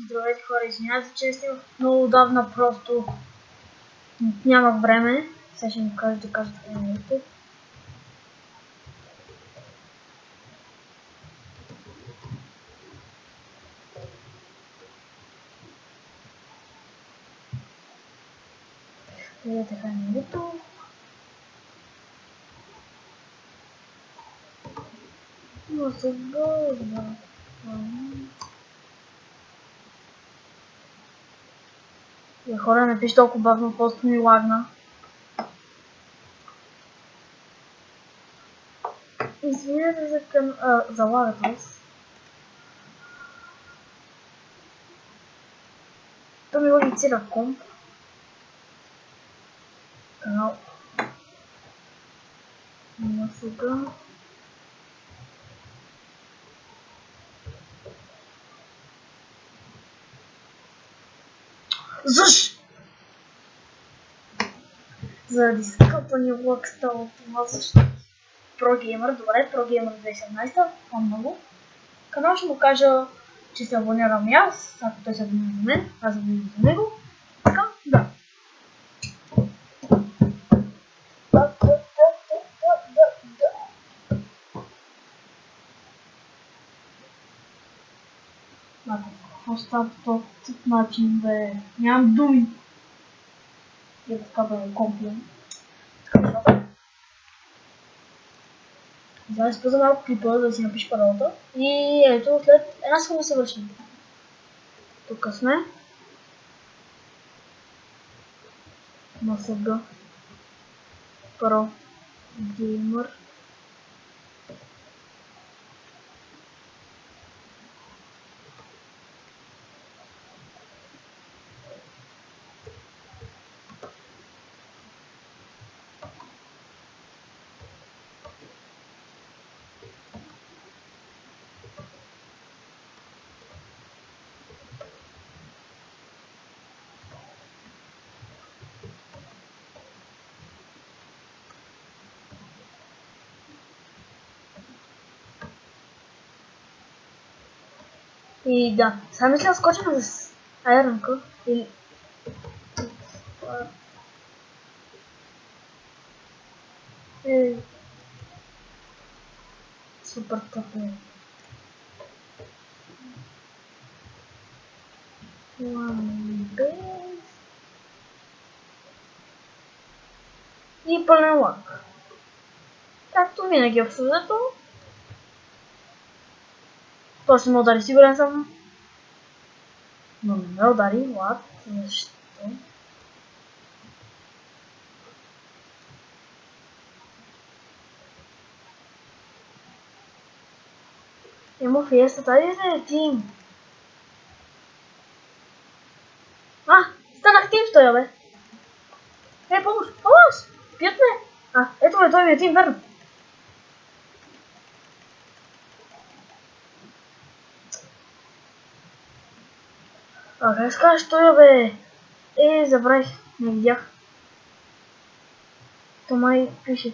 Здравейте хора, извинявайте, че снимах много отдавна, просто нямах време. Сега ще ми кажа да кажа така на YouTube. Така на YouTube. Но сега хора, не пише толкова бавно, просто ми лагна. Извинявайте за лагата. То ми логицира комп. Канал. Но сега... Защо? Заради скъпания влак става това, защо? ProGamer, добре, ProGamer 2017, много. Канал ще му кажа, че се абонирам и аз, ако той се абонира за мен, аз абонирам за него. Така, да. Какво става по този начин, бе? Нямам думи. И така бе, комплен. Сега спа за малко клипа, да си напиш паролата. И ето, след една секунда се вършим. Тук сме. Масага. ProGamer. И да, сега мисля да скочим с Iron или... Супер тъпо. И пълен лак. Както винаги абсолютно. Той ще ме удари, сигурен съм. Но не ме удари лак. Защо? Има фиеста, тази е тим. Станах тим с той, бе. Помощ, помощ! Пият ме! Ето бе, той ми е тим, верно. Как се кажеш той, бе? Забравих, не видях. То май пише.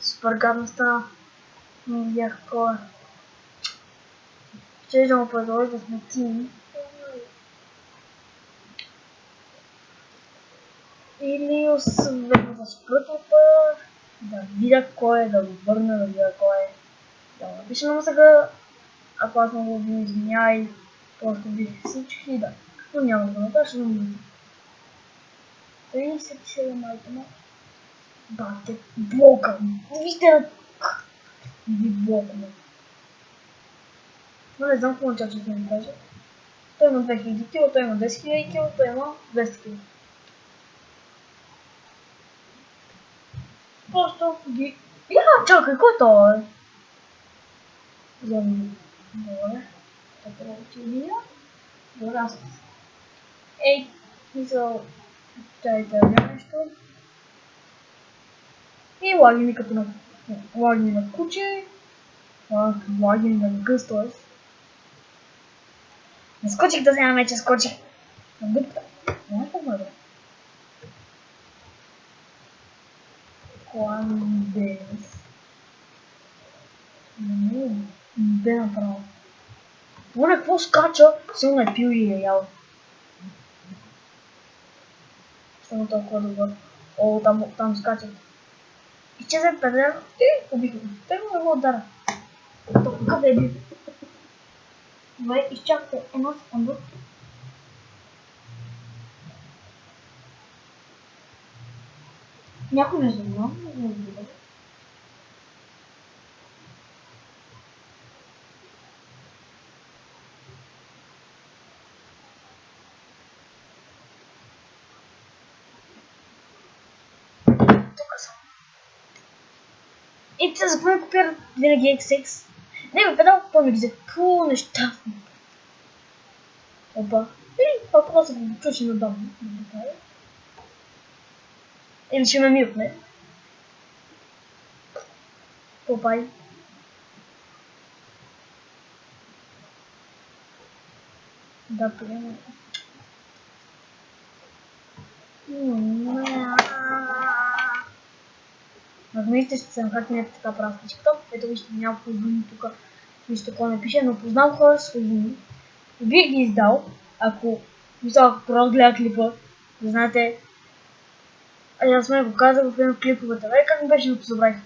Супер гадно стана. Не видях кой. Ще да му предложи да сме тим. Или освен да спра тук, да видя кой е, да го върна, да видя кой е. Да го напиша на сега, ако аз много ви извиняй, просто бих всички, да. Но няма да го напиша, но ми 37 майка му. Бате, блока ми. Вижте, ви блока ми. Но не знам какво чача да ми каже. Той има 2000 кил, той има 10 000 кил, той има 200 кил. Просто ги... чакай, кой това е? Добре. Така да ти видя. Добре, аз... мисъл... Чайте нещо. И лаги ми като на... Лаги ми на куче. Лаги ми на гъс, т.е. Не скочих да взема меча, скочих на дупка. Няма да бъде. Кландес. Не бе направо. Моля, какво скача? Силно е пил и е ял. Само толкова добър. О, там скача. Изчезай педер. Убих го. Той му го удара. Къде е бил? Добре, изчакайте една секунда. Някой ме занимава, не знам. Тук съм. И те за какво ме копират винаги XX? Не бе, педал, какво ми взе? Пу, нещастно. Опа. Папа, аз го чуш и надам. Или ще ме мютне. Попай. Да, приема. Размислите ще съм как не е така прав на TikTok. Ето вижте няколко думи тук. Нищо такова не пише, но познавам хора с думи. И бих ги издал, ако просто гледа клипа, да знаете. Аз сме го казах в един от клиповете. Как ми беше да позабравих?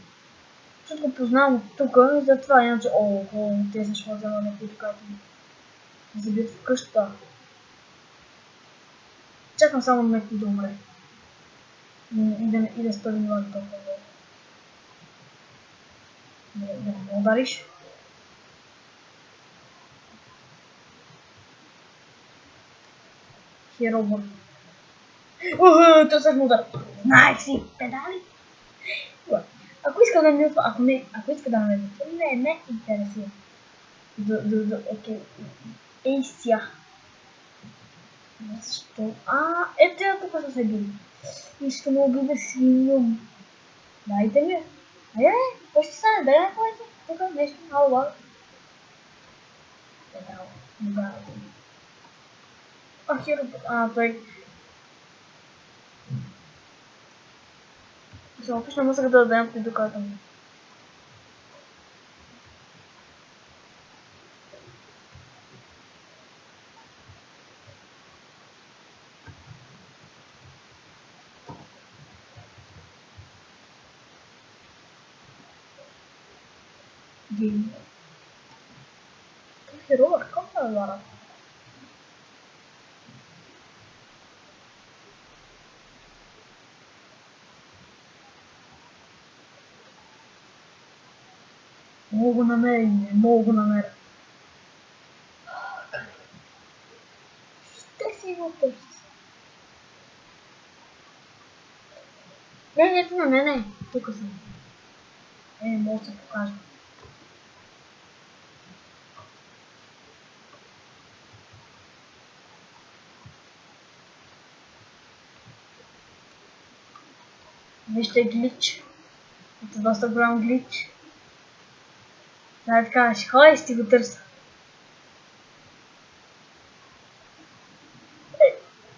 Защото го познавам от тук и затова иначе, те са шла за някой така да забият в къщата. Чакам само някой да умре. И да спали нивата толкова. Да не ме удариш. Херобър. Търсах му удар. Знаех си, педали. Ако иска да ме ако иска да ме не интересира. Ей ся. Защо? Ето я тук са се били. Иска ме убиде свиньо. Дайте ми. Какво ще стане? Дай някой тук нещо. Ала. Педал. Херобър. Той. Само точно мъсък да дадем при докато ми. Гейм. Херобър, какво е вара? Мога го намеря и не мога го намеря. Ще си го търси. Не. Тук съм. Мога да се покажа. Вижте глич. Это доста голям глич. Да, така, ще ходя и ще го търся.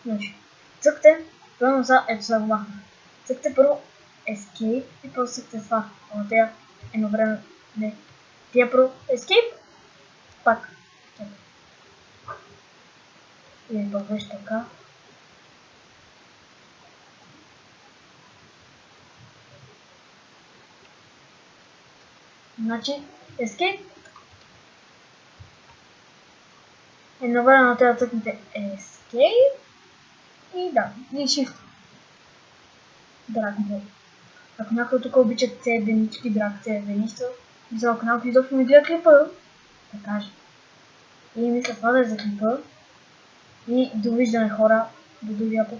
Значи, цъкте, първо ето сега го махна. Цъкте първо Escape и после цъкте това. Ама тя едно време, не. Тя първо Escape, пак. И пак беше така. Значи, Escape. Едно време на тя цъкнете Escape. И да, и Shift. Драгбол. Ако някой тук обича цеденички, драг цеденица, мисля, ако някой изобщо ми гледа клипа, да каже. И мисля това да е за клипа. И довиждане хора, до другия път.